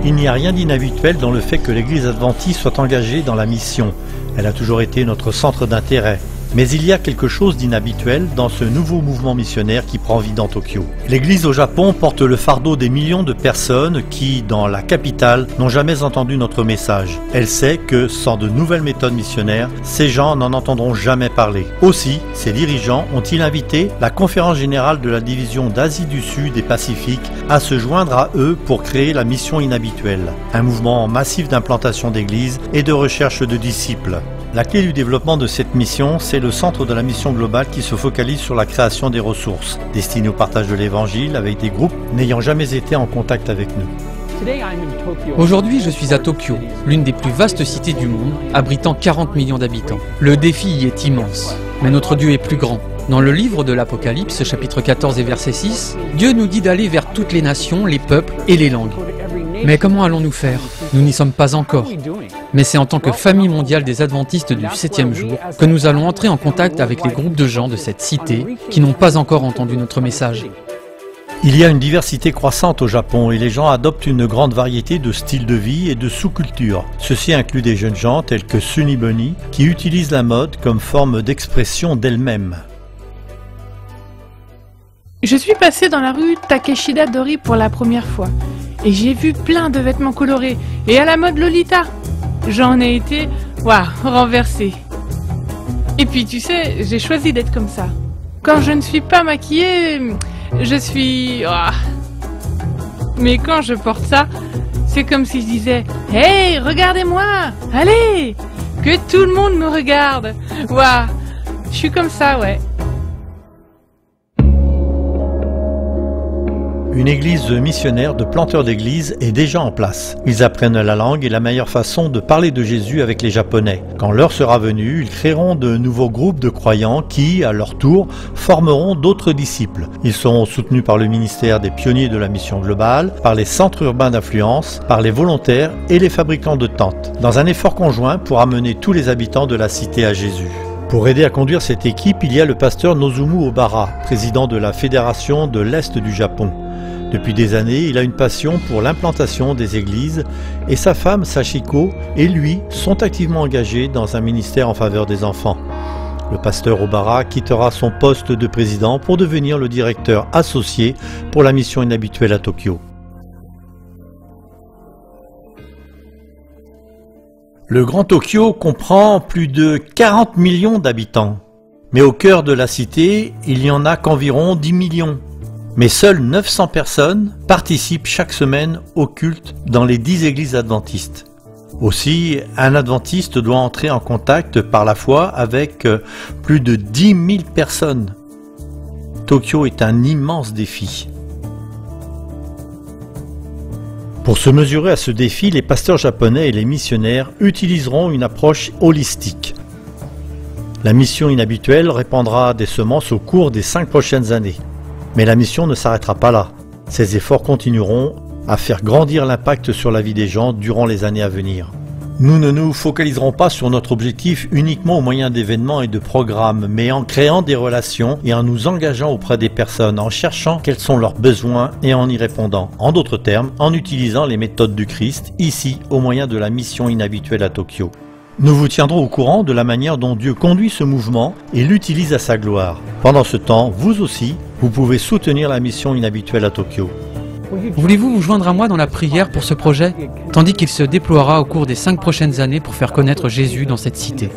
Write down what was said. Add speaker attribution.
Speaker 1: Il n'y a rien d'inhabituel dans le fait que l'Église adventiste soit engagée dans la mission. Elle a toujours été notre centre d'intérêt. Mais il y a quelque chose d'inhabituel dans ce nouveau mouvement missionnaire qui prend vie dans Tokyo. L'Église au Japon porte le fardeau des millions de personnes qui, dans la capitale, n'ont jamais entendu notre message. Elle sait que, sans de nouvelles méthodes missionnaires, ces gens n'en entendront jamais parler. Aussi, ces dirigeants ont-ils invité la Conférence générale de la division d'Asie du Sud et Pacifique à se joindre à eux pour créer la mission inhabituelle, un mouvement massif d'implantation d'églises et de recherche de disciples. La clé du développement de cette mission, c'est le centre de la mission globale qui se focalise sur la création des ressources, destinées au partage de l'évangile avec des groupes n'ayant jamais été en contact avec nous.
Speaker 2: Aujourd'hui, je suis à Tokyo, l'une des plus vastes cités du monde, abritant 40 millions d'habitants. Le défi y est immense, mais notre Dieu est plus grand. Dans le livre de l'Apocalypse, chapitre 14 et verset 6, Dieu nous dit d'aller vers toutes les nations, les peuples et les langues. Mais comment allons-nous faire? Nous n'y sommes pas encore. Mais c'est en tant que famille mondiale des adventistes du 7e jour que nous allons entrer en contact avec les groupes de gens de cette cité qui n'ont pas encore entendu notre message.
Speaker 1: Il y a une diversité croissante au Japon et les gens adoptent une grande variété de styles de vie et de sous-cultures. Ceci inclut des jeunes gens tels que Sunny Bunny qui utilisent la mode comme forme d'expression d'elle-même.
Speaker 3: Je suis passée dans la rue Takeshida Dori pour la première fois et j'ai vu plein de vêtements colorés et à la mode Lolita. J'en ai été, renversée. Et puis tu sais, j'ai choisi d'être comme ça. Quand je ne suis pas maquillée, je suis... Mais quand je porte ça, c'est comme si je disais « Hey, regardez-moi! Allez! Que tout le monde me regarde !» Je suis comme ça, ouais.
Speaker 1: Une église missionnaire de planteurs d'églises est déjà en place. Ils apprennent la langue et la meilleure façon de parler de Jésus avec les Japonais. Quand l'heure sera venue, ils créeront de nouveaux groupes de croyants qui, à leur tour, formeront d'autres disciples. Ils seront soutenus par le ministère des pionniers de la mission globale, par les centres urbains d'influence, par les volontaires et les fabricants de tentes, dans un effort conjoint pour amener tous les habitants de la cité à Jésus. Pour aider à conduire cette équipe, il y a le pasteur Nozumu Obara, président de la Fédération de l'Est du Japon. Depuis des années, il a une passion pour l'implantation des églises et sa femme Sachiko et lui sont activement engagés dans un ministère en faveur des enfants. Le pasteur Obara quittera son poste de président pour devenir le directeur associé pour la mission inhabituelle à Tokyo. Le Grand Tokyo comprend plus de 40 millions d'habitants. Mais au cœur de la cité, il n'y en a qu'environ 10 millions. Mais seules 900 personnes participent chaque semaine au culte dans les 10 églises adventistes. Aussi, un adventiste doit entrer en contact par la foi avec plus de 10 000 personnes. Tokyo est un immense défi. Pour se mesurer à ce défi, les pasteurs japonais et les missionnaires utiliseront une approche holistique. La mission inhabituelle répandra des semences au cours des 5 prochaines années. Mais la mission ne s'arrêtera pas là. Ces efforts continueront à faire grandir l'impact sur la vie des gens durant les années à venir. Nous ne nous focaliserons pas sur notre objectif uniquement au moyen d'événements et de programmes, mais en créant des relations et en nous engageant auprès des personnes, en cherchant quels sont leurs besoins et en y répondant. En d'autres termes, en utilisant les méthodes du Christ, ici, au moyen de la mission inhabituelle à Tokyo. Nous vous tiendrons au courant de la manière dont Dieu conduit ce mouvement et l'utilise à sa gloire. Pendant ce temps, vous aussi, vous pouvez soutenir la mission inhabituelle à Tokyo.
Speaker 2: Voulez-vous vous joindre à moi dans la prière pour ce projet, tandis qu'il se déploiera au cours des 5 prochaines années pour faire connaître Jésus dans cette cité?